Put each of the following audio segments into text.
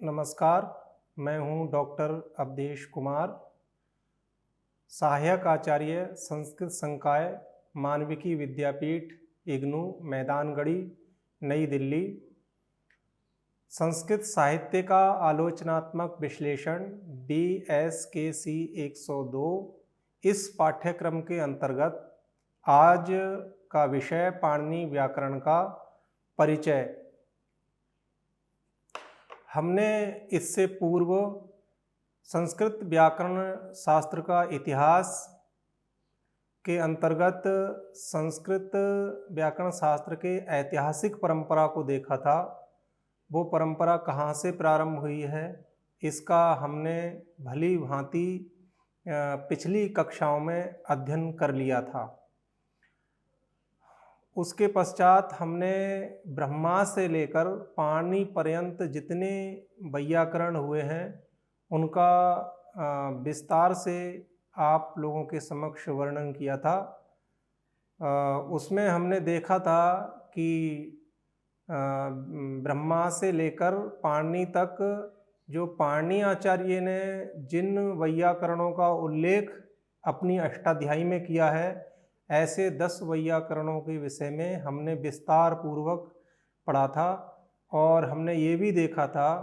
नमस्कार, मैं हूं डॉक्टर अवधेश कुमार, सहायक आचार्य संस्कृत संकाय, मानविकी विद्यापीठ, इग्नू, मैदानगढ़ी, नई दिल्ली। संस्कृत साहित्य का आलोचनात्मक विश्लेषण BSKC 102 इस पाठ्यक्रम के अंतर्गत आज का विषय पाणिनि व्याकरण का परिचय। हमने इससे पूर्व संस्कृत व्याकरण शास्त्र का इतिहास के अंतर्गत संस्कृत व्याकरण शास्त्र के ऐतिहासिक परंपरा को देखा था। वो परंपरा कहाँ से प्रारंभ हुई है, इसका हमने भली भांति पिछली कक्षाओं में अध्ययन कर लिया था। उसके पश्चात हमने ब्रह्मा से लेकर पाणिनि पर्यंत जितने वैयाकरण हुए हैं उनका विस्तार से आप लोगों के समक्ष वर्णन किया था। उसमें हमने देखा था कि ब्रह्मा से लेकर पाणिनि तक जो पाणिनि आचार्य ने जिन वैयाकरणों का उल्लेख अपनी अष्टाध्यायी में किया है, ऐसे 10 वैयाकरणों के विषय में हमने विस्तार पूर्वक पढ़ा था। और हमने ये भी देखा था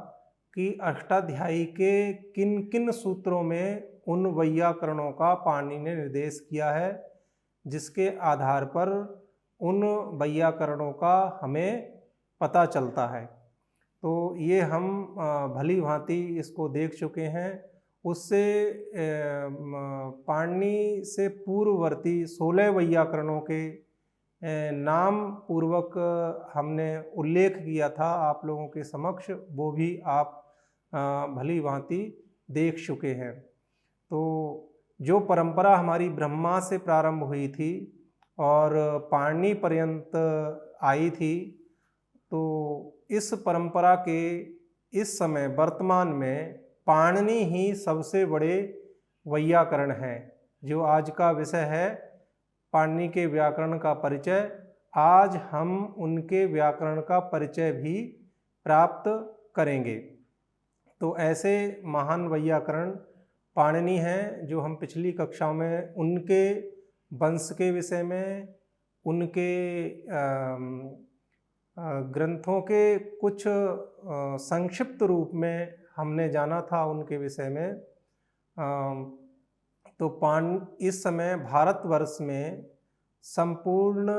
कि अष्टाध्यायी के किन किन सूत्रों में उन वैयाकरणों का पाणिनि ने निर्देश किया है, जिसके आधार पर उन वैयाकरणों का हमें पता चलता है। तो ये हम भली भांति इसको देख चुके हैं। उससे पाणिनि से पूर्ववर्ती 16 वैयाकरणों के नाम पूर्वक हमने उल्लेख किया था आप लोगों के समक्ष, वो भी आप भली भांति देख चुके हैं। तो जो परंपरा हमारी ब्रह्मा से प्रारंभ हुई थी और पाणिनि पर्यंत आई थी, तो इस परंपरा के इस समय वर्तमान में पाणिनि ही सबसे बड़े वैयाकरण हैं। जो आज का विषय है पाणिनि के व्याकरण का परिचय, आज हम उनके व्याकरण का परिचय भी प्राप्त करेंगे। तो ऐसे महान वैयाकरण पाणिनि हैं जो हम पिछली कक्षाओं में उनके वंश के विषय में, उनके ग्रंथों के कुछ संक्षिप्त रूप में हमने जाना था उनके विषय में। तो इस समय भारतवर्ष में संपूर्ण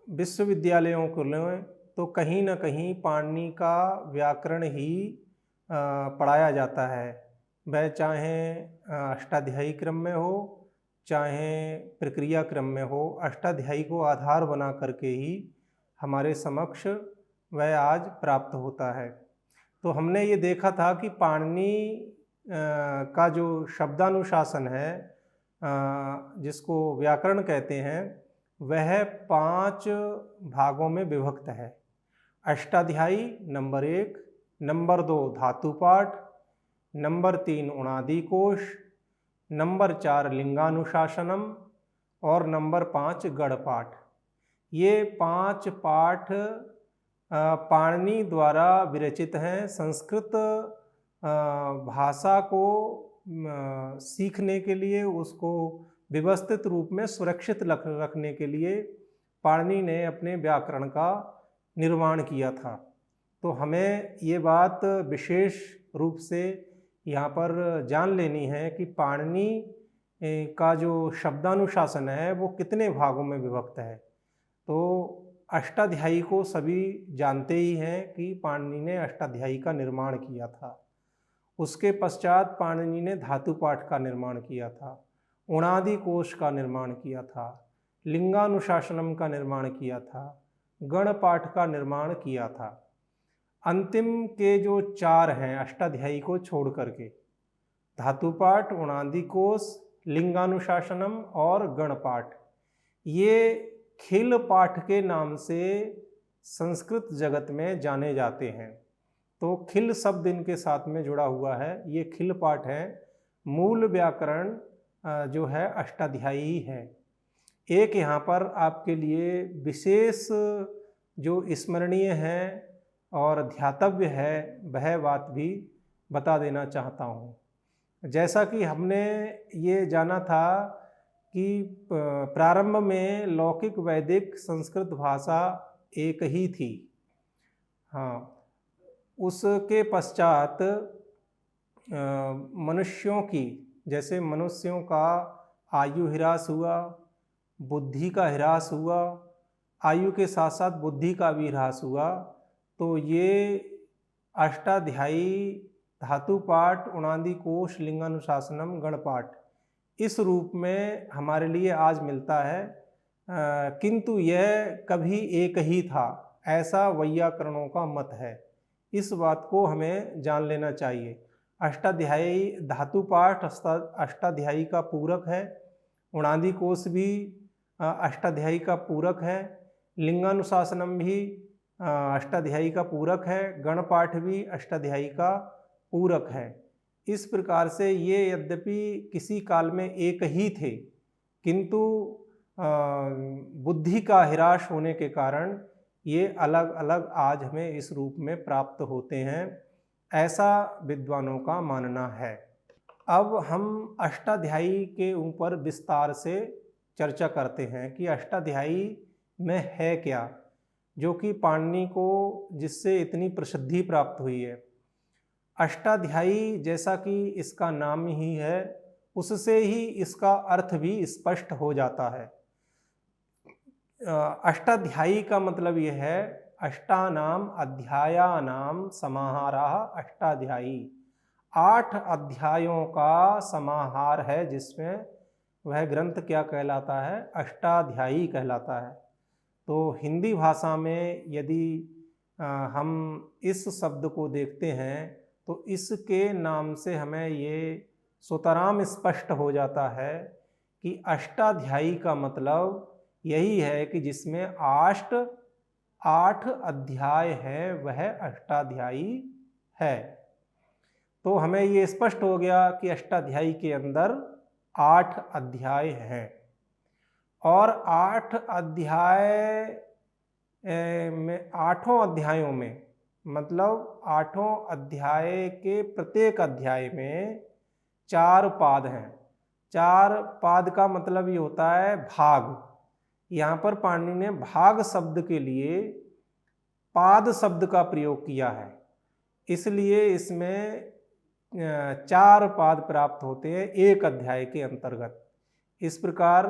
विश्वविद्यालयों को लें तो कहीं न कहीं पाणिनि का व्याकरण ही पढ़ाया जाता है। वह चाहे अष्टाध्यायी क्रम में हो, चाहे प्रक्रिया क्रम में हो, अष्टाध्यायी को आधार बना करके ही हमारे समक्ष वह आज प्राप्त होता है। तो हमने ये देखा था कि पाणिनि का जो शब्दानुशासन है, जिसको व्याकरण कहते हैं, वह 5 भागों में विभक्त है। अष्टाध्यायी नंबर 1, नंबर 2 धातुपाठ, नंबर 3 उणादि कोश, नंबर 4 लिंगानुशासनम और नंबर 5 गणपाठ। ये 5 पाठ पाणिनि द्वारा विरचित हैं। संस्कृत भाषा को सीखने के लिए, उसको व्यवस्थित रूप में सुरक्षित रखने के लिए पाणिनि ने अपने व्याकरण का निर्माण किया था। तो हमें ये बात विशेष रूप से यहाँ पर जान लेनी है कि पाणिनि का जो शब्दानुशासन है वो कितने भागों में विभक्त है। तो अष्टाध्यायी को सभी जानते ही हैं कि पाणिनि ने अष्टाध्यायी का निर्माण किया था। उसके पश्चात पाणिनि ने धातुपाठ का निर्माण किया था, उणादि कोश का निर्माण किया था, लिंगानुशासनम का निर्माण किया था, गणपाठ का निर्माण किया था। अंतिम के जो 4 हैं अष्टाध्यायी को छोड़ करके, धातुपाठ, उणादि कोश, लिंगानुशासनम और गणपाठ, ये खिल पाठ के नाम से संस्कृत जगत में जाने जाते हैं। तो खिल शब्द इनके साथ में जुड़ा हुआ है, ये खिल पाठ है। मूल व्याकरण जो है अष्टाध्यायी है। एक यहाँ पर आपके लिए विशेष जो स्मरणीय है और ध्यातव्य है वह बात भी बता देना चाहता हूँ। जैसा कि हमने ये जाना था कि प्रारंभ में लौकिक वैदिक संस्कृत भाषा एक ही थी। हाँ, उसके पश्चात मनुष्यों की, जैसे मनुष्यों का आयु ह्रास हुआ, बुद्धि का ह्रास हुआ, आयु के साथ साथ बुद्धि का भी ह्रास हुआ, तो ये अष्टाध्यायी धातु पाठ, उणादि कोश, लिंगानुशासनम, गणपाठ इस रूप में हमारे लिए आज मिलता है। किंतु यह कभी एक ही था, ऐसा वैयाकरणों का मत है। इस बात को हमें जान लेना चाहिए। अष्टाध्यायी धातु पाठ अष्टाध्यायी का पूरक है, उणादि कोश भी अष्टाध्यायी का पूरक है, लिंगानुशासनम भी अष्टाध्यायी का पूरक है, गणपाठ भी अष्टाध्यायी का पूरक है। इस प्रकार से ये यद्यपि किसी काल में एक ही थे, किंतु बुद्धि का ह्रास होने के कारण ये अलग अलग आज हमें इस रूप में प्राप्त होते हैं, ऐसा विद्वानों का मानना है। अब हम अष्टाध्यायी के ऊपर विस्तार से चर्चा करते हैं कि अष्टाध्यायी में है क्या, जो कि पाणिनि को जिससे इतनी प्रसिद्धि प्राप्त हुई है। अष्टाध्यायी जैसा कि इसका नाम ही है, उससे ही इसका अर्थ भी स्पष्ट हो जाता है। अष्टाध्यायी का मतलब यह है अष्टानाम अध्यायानाम समाहारः अष्टाध्यायी, 8 अध्यायों का समाहार है, जिसमें वह ग्रंथ क्या कहलाता है, अष्टाध्यायी कहलाता है। तो हिंदी भाषा में यदि हम इस शब्द को देखते हैं तो इसके नाम से हमें ये सुतराम स्पष्ट हो जाता है कि अष्टाध्यायी का मतलब यही है कि जिसमें 8 अध्याय है, वह अष्टाध्यायी है। तो हमें ये स्पष्ट हो गया कि अष्टाध्यायी के अंदर 8 अध्याय हैं, और 8 अध्याय में 8 अध्यायों में मतलब 8 अध्याय के प्रत्येक अध्याय में 4 पाद हैं। 4 पाद का मतलब ये होता है भाग। यहाँ पर पाणिनि ने भाग शब्द के लिए पाद शब्द का प्रयोग किया है, इसलिए इसमें 4 पाद प्राप्त होते हैं एक अध्याय के अंतर्गत। इस प्रकार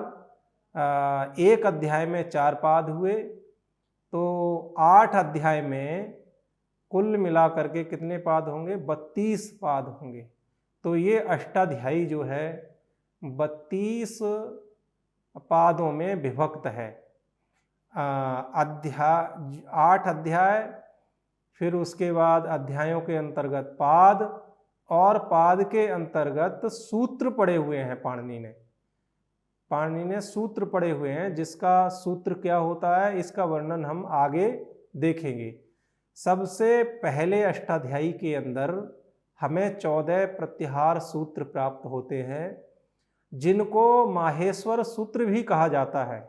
एक अध्याय में 4 पाद हुए, तो 8 अध्याय में कुल मिलाकर के कितने पाद होंगे, 32 पाद होंगे। तो ये अष्टाध्यायी जो है 32 पादों में विभक्त है। 8 अध्याय, फिर उसके बाद अध्यायों के अंतर्गत पाद, और पाद के अंतर्गत सूत्र पड़े हुए हैं। पाणिनि ने सूत्र पड़े हुए हैं, जिसका सूत्र क्या होता है इसका वर्णन हम आगे देखेंगे। सबसे पहले अष्टाध्यायी के अंदर हमें 14 प्रत्याहार सूत्र प्राप्त होते हैं, जिनको माहेश्वर सूत्र भी कहा जाता है।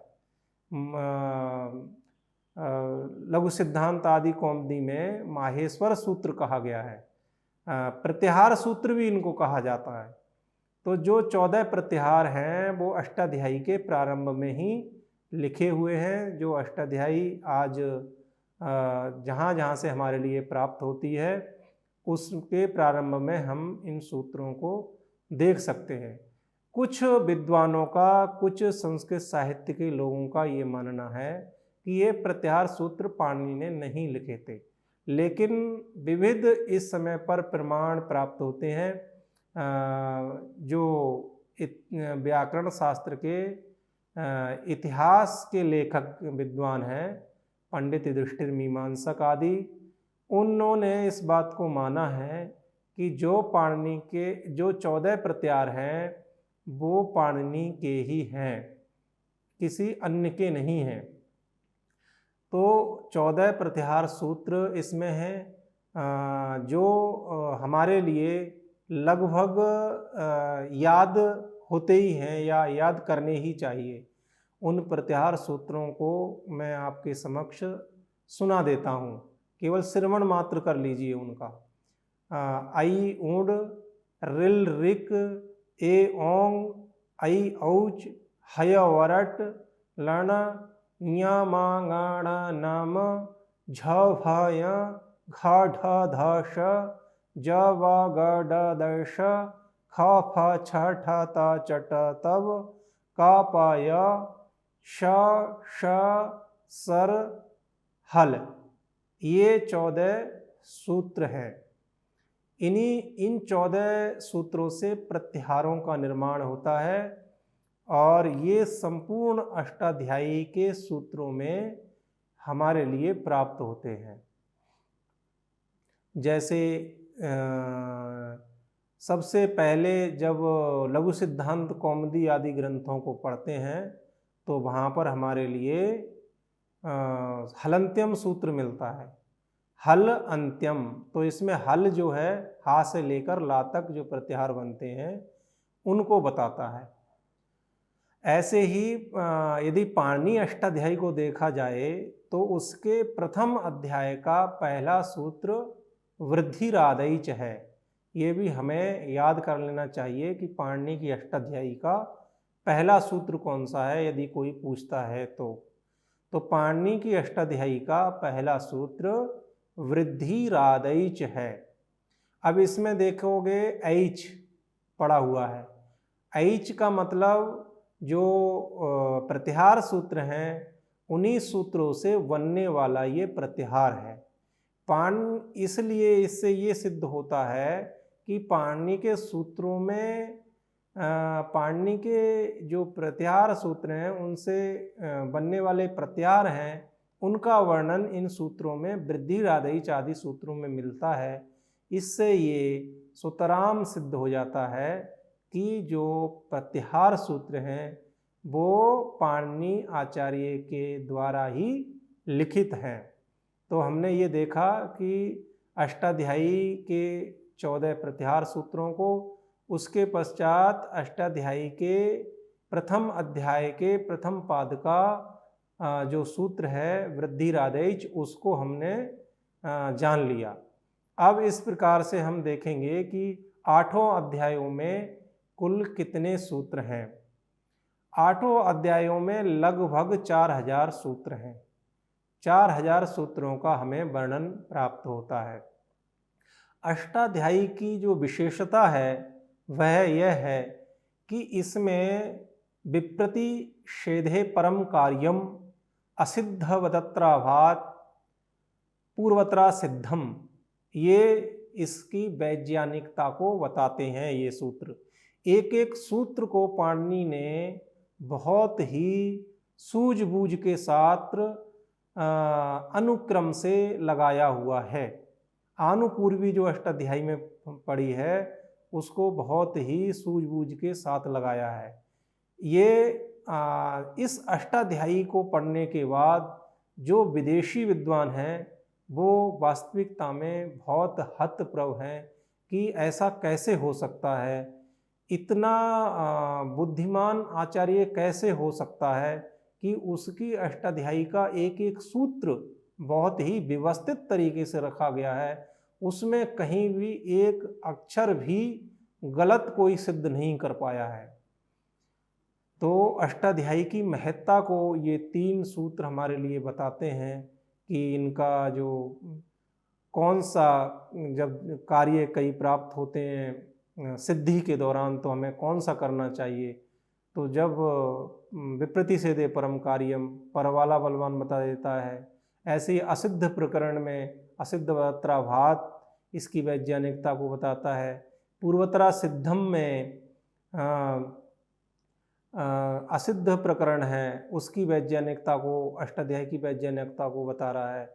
लघु सिद्धांत आदि कौमुदी में माहेश्वर सूत्र कहा गया है, प्रत्याहार सूत्र भी इनको कहा जाता है। तो जो 14 प्रत्याहार हैं वो अष्टाध्यायी के प्रारंभ में ही लिखे हुए हैं। जो अष्टाध्यायी आज जहाँ जहाँ से हमारे लिए प्राप्त होती है, उसके प्रारंभ में हम इन सूत्रों को देख सकते हैं। कुछ विद्वानों का, कुछ संस्कृत साहित्य के लोगों का ये मानना है कि ये प्रत्याहार सूत्र पाणिनि ने नहीं लिखे थे, लेकिन विविध इस समय पर प्रमाण प्राप्त होते हैं। जो व्याकरण शास्त्र के इतिहास के लेखक विद्वान हैं, पंडित युधिष्ठिर, मीमांसक आदि, उन्होंने इस बात को माना है कि जो पाणिनि के जो 14 प्रत्याहार हैं वो पाणिनि के ही हैं, किसी अन्य के नहीं हैं। तो 14 प्रत्याहार सूत्र इसमें हैं, जो हमारे लिए लगभग याद होते ही हैं या याद करने ही चाहिए। उन प्रत्याहार सूत्रों को मैं आपके समक्ष सुना देता हूँ। केवल श्रवण मात्र कर लीजिए उनका। आई ऊंड, रिल रिक, ए ओंग, आई औच, हय वरट, लण, ञ मा ङ ण नम, झ भ य, घ ढ ध श, ज व ग ड द श, ख फ छ ठ त च ट तब, क प य, श श सर हल। ये 14 सूत्र हैं। इन 14 सूत्रों से प्रत्याहारों का निर्माण होता है और ये संपूर्ण अष्टाध्यायी के सूत्रों में हमारे लिए प्राप्त होते हैं। जैसे सबसे पहले जब लघु सिद्धांत कौमुदी आदि ग्रंथों को पढ़ते हैं तो वहाँ पर हमारे लिए हलंत्यम सूत्र मिलता है। हल अंत्यम, तो इसमें हल जो है हा से लेकर ला तक जो प्रत्याहार बनते हैं उनको बताता है। ऐसे ही यदि पाणिनि अष्टाध्यायी को देखा जाए तो उसके प्रथम अध्याय का पहला सूत्र वृद्धिरादैच है। ये भी हमें याद कर लेना चाहिए कि पाणिनि की अष्टाध्यायी का पहला सूत्र कौन सा है, यदि कोई पूछता है तो पाणिनि की अष्टाध्यायी का पहला सूत्र वृद्धिरादैच है। अब इसमें देखोगे ऐच पड़ा हुआ है। ऐच का मतलब जो प्रत्याहार सूत्र हैं उन्हीं सूत्रों से बनने वाला ये प्रत्याहार है। इसलिए इससे ये सिद्ध होता है कि पाणिनि के सूत्रों में पाणिनि के जो प्रत्याहार सूत्र हैं उनसे बनने वाले प्रत्याहार हैं उनका वर्णन इन सूत्रों में वृद्धिरादैच आदि सूत्रों में मिलता है। इससे ये सुतराम सिद्ध हो जाता है कि जो प्रत्याहार सूत्र हैं वो पाणिनि आचार्य के द्वारा ही लिखित हैं। तो हमने ये देखा कि अष्टाध्यायी के 14 प्रत्याहार सूत्रों को, उसके पश्चात अष्टाध्यायी के प्रथम अध्याय के प्रथम पाद का जो सूत्र है वृद्धिरादैच, उसको हमने जान लिया। अब इस प्रकार से हम देखेंगे कि 8 अध्यायों में कुल कितने सूत्र हैं। 8 अध्यायों में लगभग 4000 सूत्र हैं। 4000 सूत्रों का हमें वर्णन प्राप्त होता है। अष्टाध्यायी की जो विशेषता है वह यह है कि इसमें विप्रतिषेधे परम कार्यम असिद्धवदत्राभात पूर्वतरा सिद्धम, ये इसकी वैज्ञानिकता को बताते हैं। ये सूत्र, एक एक सूत्र को पाणिनि ने बहुत ही सूझबूझ के साथ अनुक्रम से लगाया हुआ है। आनुपूर्वी जो अष्टाध्यायी में पड़ी है उसको बहुत ही सूझबूझ के साथ लगाया है। ये इस अष्टाध्यायी को पढ़ने के बाद जो विदेशी विद्वान हैं वो वास्तविकता में बहुत हतप्रभ हैं कि ऐसा कैसे हो सकता है, इतना बुद्धिमान आचार्य कैसे हो सकता है कि उसकी अष्टाध्यायी का एक एक सूत्र बहुत ही व्यवस्थित तरीके से रखा गया है, उसमें कहीं भी एक अक्षर भी गलत कोई सिद्ध नहीं कर पाया है। तो अष्टाध्यायी की महत्ता को ये 3 सूत्र हमारे लिए बताते हैं कि इनका जो कौन सा, जब कार्य कई प्राप्त होते हैं सिद्धि के दौरान तो हमें कौन सा करना चाहिए। तो जब विप्रतिषेधे परम कार्यम पर वाला बलवान बता देता है, ऐसे ही असिद्ध प्रकरण में असिद्धवदत्राभात इसकी वैज्ञानिकता को बताता है। पूर्वतरा सिद्धम में असिद्ध प्रकरण है उसकी वैज्ञानिकता को, अष्टाध्यायी की वैज्ञानिकता को बता रहा है।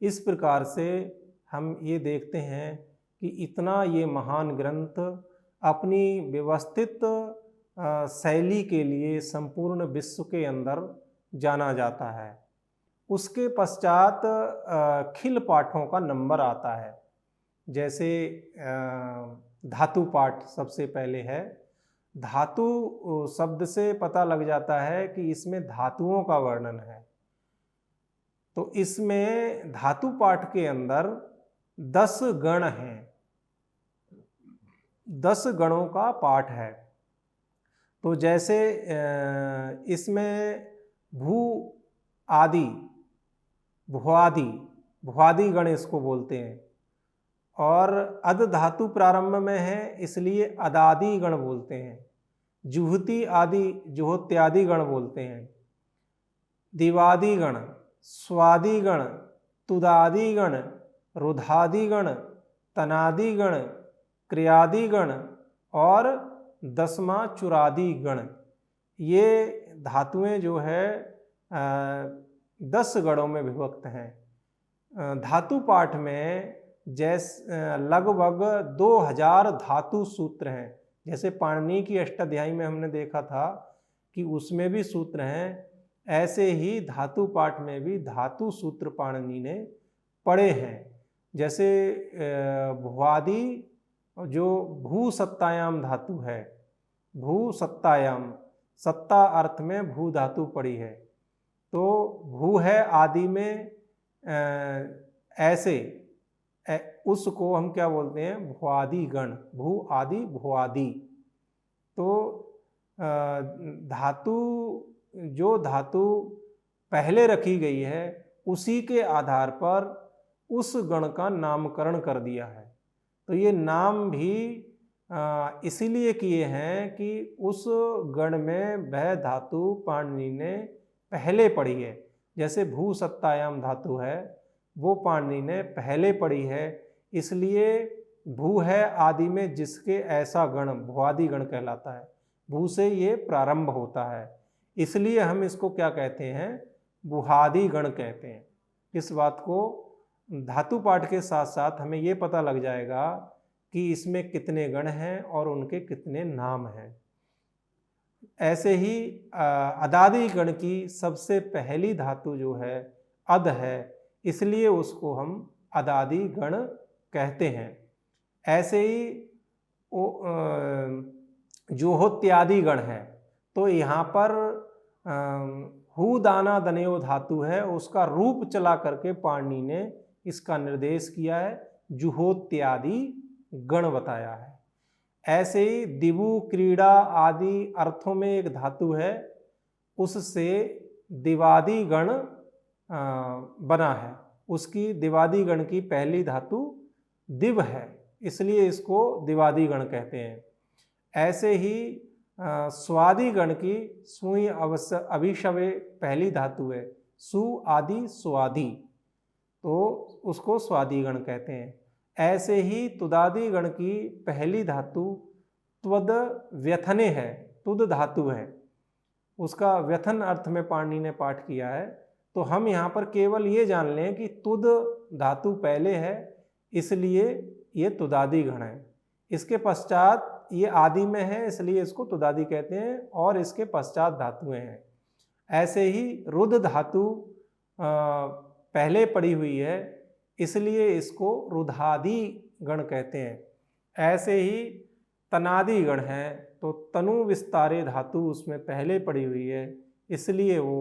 इस प्रकार से हम ये देखते हैं कि इतना ये महान ग्रंथ अपनी व्यवस्थित शैली के लिए संपूर्ण विश्व के अंदर जाना जाता है। उसके पश्चात खिल पाठों का नंबर आता है। जैसे धातु पाठ सबसे पहले है। धातु शब्द से पता लग जाता है कि इसमें धातुओं का वर्णन है। तो इसमें धातु पाठ के अंदर 10 गण हैं, 10 गणों का पाठ है। तो जैसे इसमें भू आदि, भुआदि, भुआदि गण इसको बोलते हैं, और अद धातु प्रारंभ में है इसलिए अदादि गण बोलते हैं। जुहती आदि, जुहोत्यादि गण बोलते हैं। दिवादि गण, स्वादि गण, तुदादि गण, रुधादि गण, तनादि गण, क्रियादि गण और 10वां चुरादि गण। ये धातुएं जो है 10 गणों में विभक्त हैं। धातु पाठ में लगभग 2000 धातु सूत्र हैं। जैसे पाणिनि की अष्टाध्यायी में हमने देखा था कि उसमें भी सूत्र हैं, ऐसे ही धातु पाठ में भी धातु सूत्र पाणिनि ने पढ़े हैं। जैसे भुआदि जो भू सत्तायाम धातु है, भू सत्तायाम, सत्ता अर्थ में भू धातु पड़ी है। तो भू है आदि में ऐसे, उसको हम क्या बोलते हैं, भुआदि गण, भू आदि भुआदि। तो धातु, जो धातु पहले रखी गई है उसी के आधार पर उस गण का नामकरण कर दिया है। तो ये नाम भी इसीलिए किए हैं कि उस गण में वह धातु पाणिनि ने पहले पढ़ी है। जैसे भू सत्तायाम धातु है वो पाणिनि ने पहले पढ़ी है, इसलिए भू है आदि में जिसके ऐसा गण भुआदि गण कहलाता है। भू से ये प्रारंभ होता है, इसलिए हम इसको क्या कहते हैं, भुआदि गण कहते हैं। इस बात को धातु पाठ के साथ साथ हमें ये पता लग जाएगा कि इसमें कितने गण हैं और उनके कितने नाम हैं। ऐसे ही अदादि गण की सबसे पहली धातु जो है अद है, इसलिए उसको हम अदादि गण कहते हैं। ऐसे ही जुहोत्यादि गण है, तो यहाँ पर हु दाना दनयो धातु है, उसका रूप चला करके पाणिनि ने इसका निर्देश किया है, जुहोत्यादि गण बताया है। ऐसे ही दिवु क्रीड़ा आदि अर्थों में एक धातु है, उससे दिवादि गण बना है। उसकी दिवादि गण की पहली धातु दिव है, इसलिए इसको दिवादि गण कहते हैं। ऐसे ही स्वादि गण की सुई अभिशवे पहली धातु है, सु आदि स्वादि, तो उसको स्वादि गण कहते हैं। ऐसे ही तुदादि गण की पहली धातु त्वद व्यथने है, तुद धातु है, उसका व्यथन अर्थ में पाणिनि ने पाठ किया है। तो हम यहाँ पर केवल ये जान लें कि तुद धातु पहले है, इसलिए ये तुदादि गण है। इसके पश्चात ये आदि में है, इसलिए इसको तुदादि कहते हैं, और इसके पश्चात धातुएं हैं। ऐसे ही रुद धातु पहले पड़ी हुई है, इसलिए इसको रुधादि गण कहते हैं। ऐसे ही तनादि गण है, तो तनु विस्तारे धातु उसमें पहले पड़ी हुई है, इसलिए वो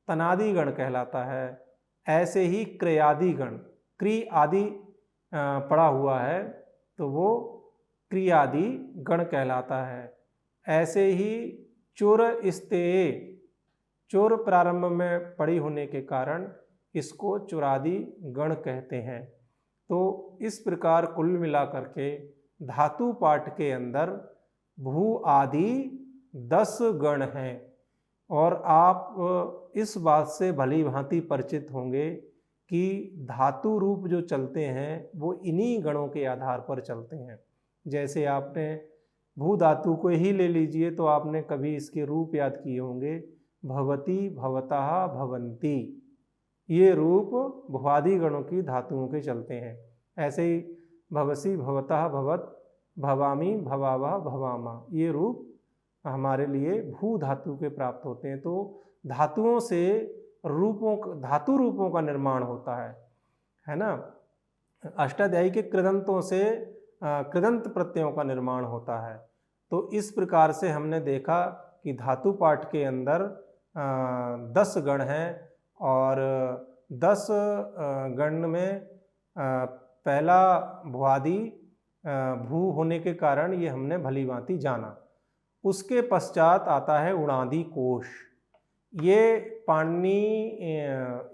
तनादि गण कहलाता है। ऐसे ही क्रियादि गण, क्रि आदि पड़ा हुआ है, तो वो क्रियादि गण कहलाता है। ऐसे ही चुर स्तेय, चुर प्रारंभ में पड़ी होने के कारण इसको चुरादि गण कहते हैं। तो इस प्रकार कुल मिलाकर के धातु पाठ के अंदर भू आदि 10 गण हैं, और आप इस बात से भली भांति परिचित होंगे कि धातु रूप जो चलते हैं वो इन्हीं गणों के आधार पर चलते हैं। जैसे आपने भू धातु को ही ले लीजिए, तो आपने कभी इसके रूप याद किए होंगे, भवति, भवतः, भवन्ति, ये रूप भुआदि गणों की धातुओं के चलते हैं। ऐसे ही भवसि, भवतः, भवत, भवामि, भवावह, भवामा, ये रूप हमारे लिए भू धातु के प्राप्त होते हैं। तो धातुओं से धातु रूपों का निर्माण होता है ना। अष्टाध्यायी के कृदंतों से कृदंत प्रत्ययों का निर्माण होता है। तो इस प्रकार से हमने देखा कि धातु पाठ के अंदर 10 गण हैं, और 10 गण में पहला भुआदि भू होने के कारण ये हमने भली भांति जाना। उसके पश्चात आता है उणादि कोश। ये पाणिनि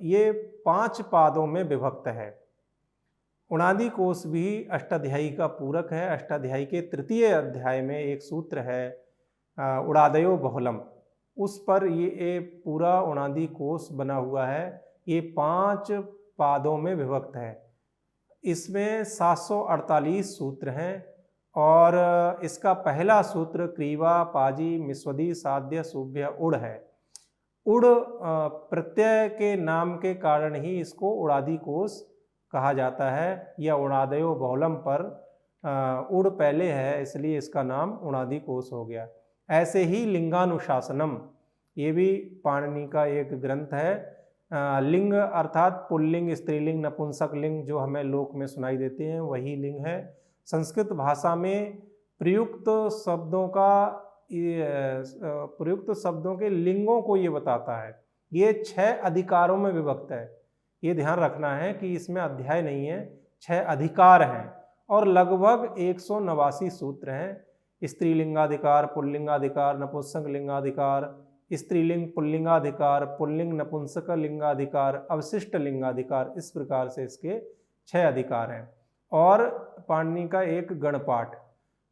ये 5 पादों में विभक्त है। उणादि कोश भी अष्टाध्यायी का पूरक है। अष्टाध्यायी के तृतीय अध्याय में एक सूत्र है उड़ादयो बहुलम, उस पर ये पूरा उणादि कोश बना हुआ है। ये 5 पादों में विभक्त है। इसमें 748 सूत्र हैं और इसका पहला सूत्र क्रीवा पाजी मिस्वदी साध्य सुभ्य उड़ है। उड़ प्रत्यय के नाम के कारण ही इसको उड़ादि कोश कहा जाता है, या उणादयो बहुलम पर उड़ पहले है इसलिए इसका नाम उणादि कोश हो गया। ऐसे ही लिंगानुशासनम, ये भी पाणिनि का एक ग्रंथ है। लिंग अर्थात पुल्लिंग, स्त्रीलिंग, नपुंसक लिंग जो हमें लोक में सुनाई देते हैं वही लिंग है। संस्कृत भाषा में प्रयुक्त शब्दों के लिंगों को ये बताता है। ये 6 अधिकारों में विभक्त है। ये ध्यान रखना है कि इसमें अध्याय नहीं है, 6 अधिकार हैं और लगभग 189 सूत्र हैं। स्त्रीलिंगाधिकार, पुल्लिंगाधिकार, नपुंसक लिंगाधिकार, स्त्रीलिंग पुल्लिंगाधिकार, पुल्लिंग नपुंसक लिंगाधिकार, अवशिष्ट लिंगाधिकार, इस प्रकार से इसके 6 अधिकार हैं। और पाणिनि का एक गणपाठ,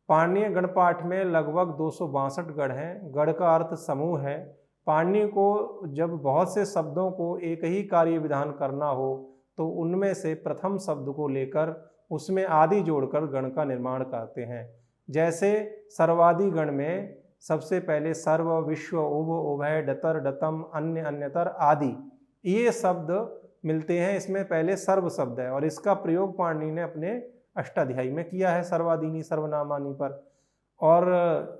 पाणिनीय गणपाठ में लगभग 262 गण हैं। गण का अर्थ समूह है। पाणिनि को जब बहुत से शब्दों को एक ही कार्य विधान करना हो तो उनमें से प्रथम शब्द को लेकर उसमें आदि जोड़कर गण का निर्माण करते हैं। जैसे सर्वादि गण में सबसे पहले सर्व, विश्व, उभ, उभय, डतर, डतम, अन्य, अन्यतर आदि ये शब्द मिलते हैं। इसमें पहले सर्व शब्द है और इसका प्रयोग पाणिनि ने अपने अष्टाध्यायी में किया है सर्वादीनी सर्वनामानी पर, और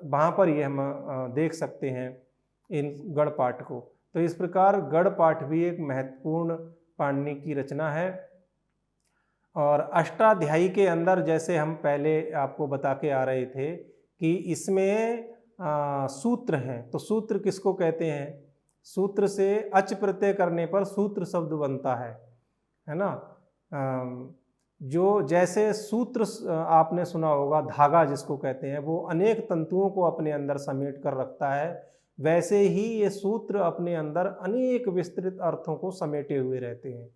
वहाँ पर ये हम देख सकते हैं इन गण पाठ को। तो इस प्रकार गण पाठ भी एक महत्वपूर्ण पाणिनि की रचना है। और अष्टाध्यायी के अंदर जैसे हम पहले आपको बता के आ रहे थे कि इसमें सूत्र हैं, तो सूत्र किसको कहते हैं? सूत्र से अच प्रत्यय करने पर सूत्र शब्द बनता है ना। जो जैसे सूत्र आपने सुना होगा, धागा जिसको कहते हैं, वो अनेक तंतुओं को अपने अंदर समेट कर रखता है, वैसे ही ये सूत्र अपने अंदर अनेक विस्तृत अर्थों को समेटे हुए रहते हैं,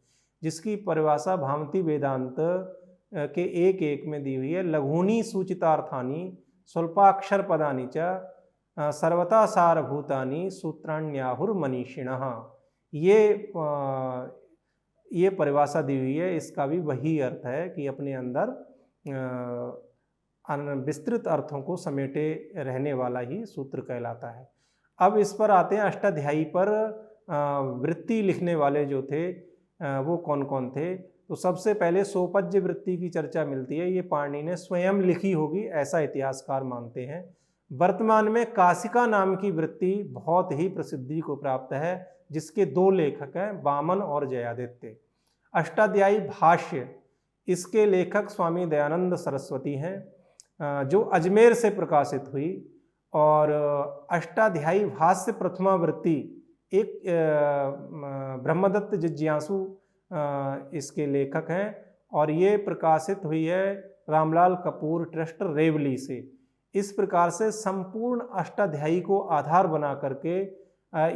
जिसकी परिभाषा भामती वेदांत के एक एक में दी हुई है। लघूनी सूचितार्थानी स्वल्पाक्षर पदानी च सर्वता सारभूतानि सूत्राण्याहुर मनीषिणः, ये परिभाषा दी हुई है। इसका भी वही अर्थ है कि अपने अंदर विस्तृत अर्थों को समेटे रहने वाला ही सूत्र कहलाता है। अब इस पर आते हैं अष्टाध्यायी पर वृत्ति लिखने वाले जो थे वो कौन कौन थे। तो सबसे पहले सोपज्य वृत्ति की चर्चा मिलती है। ये पाणिनि ने स्वयं लिखी होगी ऐसा इतिहासकार मानते हैं। वर्तमान में काशिका नाम की वृत्ति बहुत ही प्रसिद्धि को प्राप्त है, जिसके 2 लेखक हैं, वामन और जयादित्य। अष्टाध्यायी भाष्य, इसके लेखक स्वामी दयानंद सरस्वती हैं, जो अजमेर से प्रकाशित हुई। और अष्टाध्यायी भाष्य प्रथमा वृत्ति एक ब्रह्मदत्त जिज्ञासु इसके लेखक हैं और ये प्रकाशित हुई है रामलाल कपूर ट्रस्ट रेवली से। इस प्रकार से संपूर्ण अष्टाध्यायी को आधार बना करके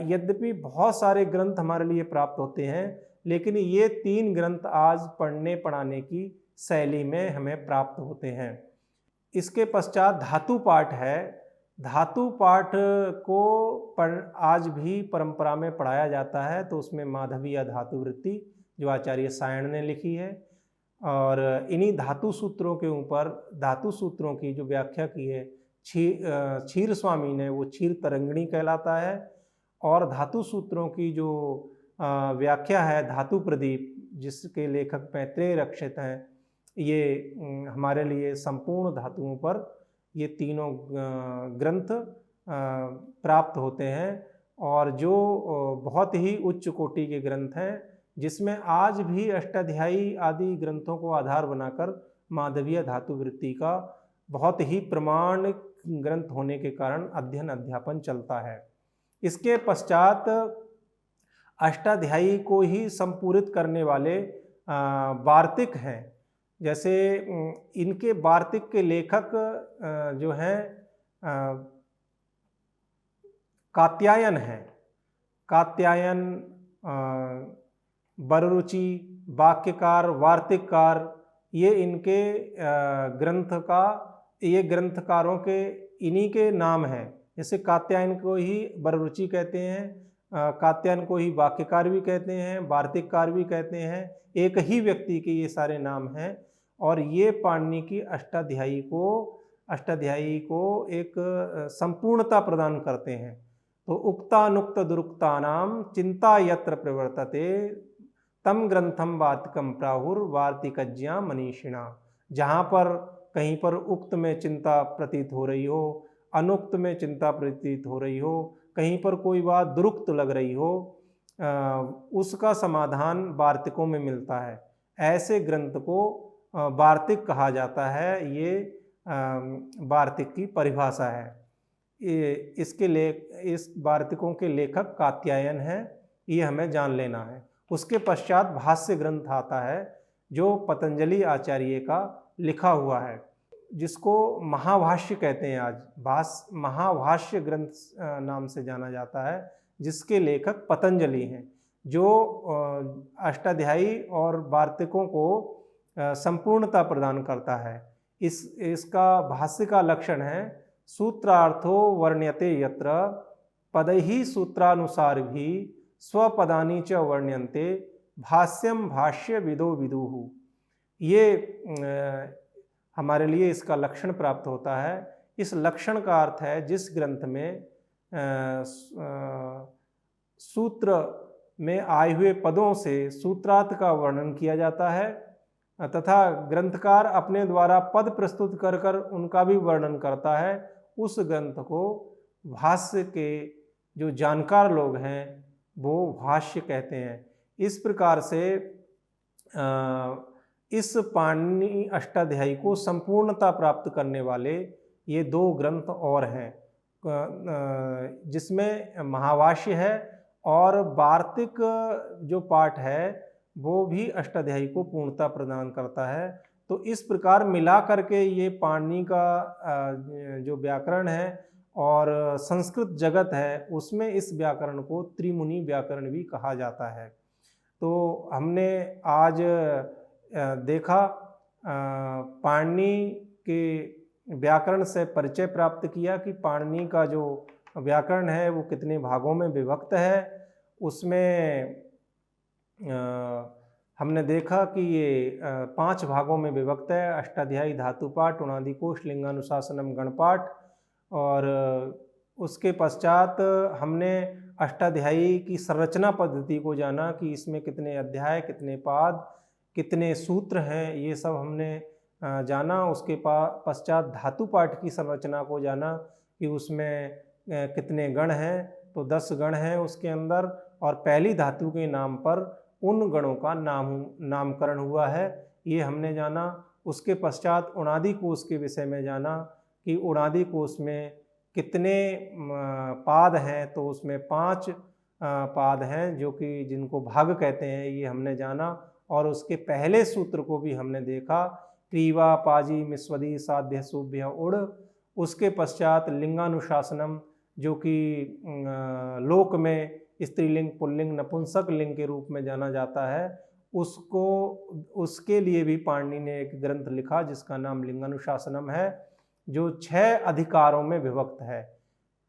यद्यपि बहुत सारे ग्रंथ हमारे लिए प्राप्त होते हैं, लेकिन ये 3 ग्रंथ आज पढ़ने पढ़ाने की शैली में हमें प्राप्त होते हैं। इसके पश्चात धातु पाठ है। धातु पाठ को आज भी परंपरा में पढ़ाया जाता है, तो उसमें माधवीय धातु वृत्ति जो आचार्य सायण ने लिखी है, और इन्हीं धातु सूत्रों के ऊपर धातु सूत्रों की जो व्याख्या की है क्षीर स्वामी ने, वो क्षीर तरंगिणी कहलाता है। और धातु सूत्रों की जो व्याख्या है धातु प्रदीप, जिसके लेखक मैत्रेय रक्षित हैं, ये हमारे लिए संपूर्ण धातुओं पर ये तीनों ग्रंथ प्राप्त होते हैं, और जो बहुत ही उच्च कोटि के ग्रंथ हैं, जिसमें आज भी अष्टाध्यायी आदि ग्रंथों को आधार बनाकर माधवीय धातु वृत्ति का बहुत ही प्रमाण ग्रंथ होने के कारण अध्ययन अध्यापन चलता है। इसके पश्चात अष्टाध्यायी को ही संपूरित करने वाले वार्तिक हैं। जैसे इनके वार्तिक के लेखक जो हैं कात्यायन हैं। कात्यायन, बररुचि, वाक्यकार, वार्तिककार, ये इनके ये ग्रंथकारों के इन्हीं के नाम हैं। जैसे कात्यायन को ही बररुचि कहते हैं, कात्यायन को ही वाक्यकार भी कहते हैं, वार्तिककार भी कहते हैं। एक ही व्यक्ति के ये सारे नाम हैं और ये पाणिनि की अष्टाध्यायी को एक संपूर्णता प्रदान करते हैं। तो उक्तानुक्त दुरुक्तानाम चिंता यत्र प्रवर्तते तम ग्रंथम वार्तिकम प्राहुर वार्तिकज्ञा मनीषिणा। जहाँ पर कहीं पर उक्त में चिंता प्रतीत हो रही हो, अनुक्त में चिंता प्रतीत हो रही हो, कहीं पर कोई बात दुरुक्त लग रही हो, उसका समाधान वार्तिकों में मिलता है। ऐसे ग्रंथ को वार्तिक कहा जाता है। ये वार्तिक की परिभाषा है। इस वार्तिकों के लेखक कात्यायन हैं, ये हमें जान लेना है। उसके पश्चात भाष्य ग्रंथ आता है जो पतंजलि आचार्य का लिखा हुआ है, जिसको महाभाष्य कहते हैं। आज महाभाष्य ग्रंथ नाम से जाना जाता है, जिसके लेखक पतंजलि हैं, जो अष्टाध्यायी और वार्तिकों को संपूर्णता प्रदान करता है। इसका भाष्य का लक्षण है सूत्रार्थो वर्ण्यते यत्र पदैहि सूत्रानुसार भी स्वपदानि च वर्ण्यन्ते भाष्यम भाष्य विदो विदुः। ये हमारे लिए इसका लक्षण प्राप्त होता है। इस लक्षण का अर्थ है जिस ग्रंथ में सूत्र में आए हुए पदों से सूत्रार्थ का वर्णन किया जाता है तथा ग्रंथकार अपने द्वारा पद प्रस्तुत कर कर उनका भी वर्णन करता है, उस ग्रंथ को भाष्य के जो जानकार लोग हैं वो भाष्य कहते हैं। इस प्रकार से इस पाणिनि अष्टाध्यायी को संपूर्णता प्राप्त करने वाले ये दो ग्रंथ और हैं, जिसमें महाभाष्य है और वार्तिक जो पाठ है वो भी अष्टाध्यायी को पूर्णता प्रदान करता है। तो इस प्रकार मिला करके ये पाणिनि का जो व्याकरण है और संस्कृत जगत है, उसमें इस व्याकरण को त्रिमुनि व्याकरण भी कहा जाता है। तो हमने आज देखा पाणिनि के व्याकरण से परिचय प्राप्त किया कि पाणिनि का जो व्याकरण है वो कितने भागों में विभक्त है। उसमें हमने देखा कि ये 5 भागों में विभक्त है। अष्टाध्यायी धातुपाठ, उणादि कोश, लिंगानुशासनम, गणपाठ। और उसके पश्चात हमने अष्टाध्यायी की संरचना पद्धति को जाना कि इसमें कितने अध्याय, कितने पाद, कितने सूत्र हैं, ये सब हमने जाना। उसके पश्चात धातुपाठ की संरचना को जाना कि उसमें कितने गण हैं। तो 10 गण हैं उसके अंदर, और पहली धातु के नाम पर उन गणों का नामकरण हुआ है, ये हमने जाना। उसके पश्चात उणादि कोश के विषय में जाना कि उणादि कोश में कितने पाद हैं। तो उसमें 5 पाद हैं जो कि जिनको भाग कहते हैं, ये हमने जाना। और उसके पहले सूत्र को भी हमने देखा, क्रीवा पाजी मिस्वदी साध्य सुभ्य उड़। उसके पश्चात लिंगानुशासनम, जो कि लोक में स्त्रीलिंग, पुल्लिंग, नपुंसक लिंग के रूप में जाना जाता है, उसके लिए भी पाणिनि ने एक ग्रंथ लिखा जिसका नाम लिंगानुशासनम है, जो 6 अधिकारों में विभक्त है।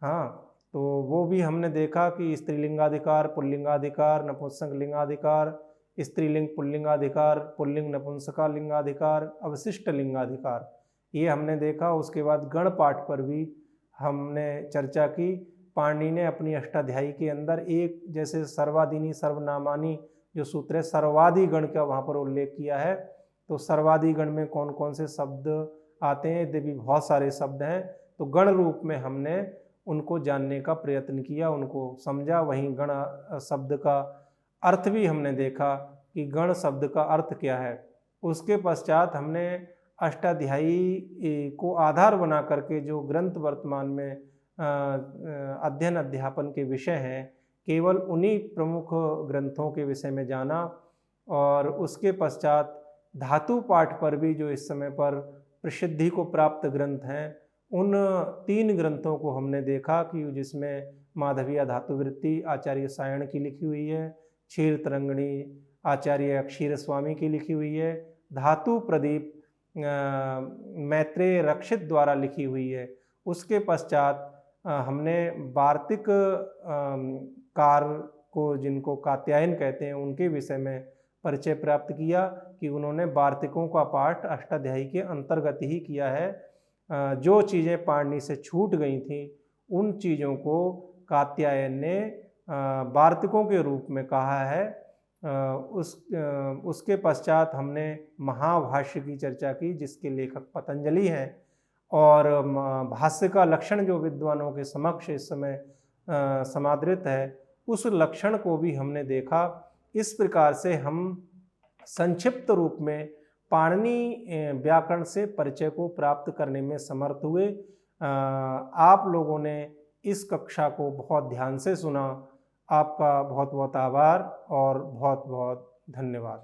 हाँ, तो वो भी हमने देखा कि स्त्रीलिंगाधिकार, पुल्लिंगाधिकार, नपुंसक लिंगाधिकार, स्त्रीलिंग पुल्लिंगाधिकार, पुल्लिंग नपुंसका लिंगाधिकार, अवशिष्ट लिंगाधिकार, ये हमने देखा। उसके बाद गण पाठ पर भी हमने चर्चा की। पाणिनि ने अपनी अष्टाध्यायी के अंदर एक, जैसे सर्वादीनी सर्वनामानी जो सूत्र है, सर्वादि गण का वहाँ पर उल्लेख किया है। तो सर्वादि गण में कौन कौन से शब्द आते हैं, यदि भी बहुत सारे शब्द हैं, तो गण रूप में हमने उनको जानने का प्रयत्न किया, उनको समझा। वहीं गण शब्द का अर्थ भी हमने देखा कि गण शब्द का अर्थ क्या है। उसके पश्चात हमने अष्टाध्यायी को आधार बना करके जो ग्रंथ वर्तमान में अध्ययन अध्यापन के विषय हैं केवल उन्हीं प्रमुख ग्रंथों के विषय में जाना। और उसके पश्चात धातु पाठ पर भी जो इस समय पर प्रसिद्धि को प्राप्त ग्रंथ हैं, उन 3 ग्रंथों को हमने देखा कि जिसमें माधवीय धातुवृत्ति आचार्य सायण की लिखी हुई है, क्षीर तरंगिणी आचार्य अक्षीर स्वामी की लिखी हुई है, धातु प्रदीप मैत्रेय रक्षित द्वारा लिखी हुई है। उसके पश्चात हमने वार्तिक कार को, जिनको कात्यायन कहते हैं, उनके विषय में परिचय प्राप्त किया कि उन्होंने वार्तिकों का पाठ अष्टाध्यायी के अंतर्गत ही किया है। जो चीज़ें पाणिनि से छूट गई थीं उन चीज़ों को कात्यायन ने वार्तिकों के रूप में कहा है। उसके पश्चात हमने महाभाष्य की चर्चा की, जिसके लेखक पतंजलि हैं, और भाष्य का लक्षण जो विद्वानों के समक्ष इस समय समादृत है, उस लक्षण को भी हमने देखा। इस प्रकार से हम संक्षिप्त रूप में पाणिनि व्याकरण से परिचय को प्राप्त करने में समर्थ हुए। आप लोगों ने इस कक्षा को बहुत ध्यान से सुना। आपका बहुत बहुत आभार और बहुत बहुत धन्यवाद।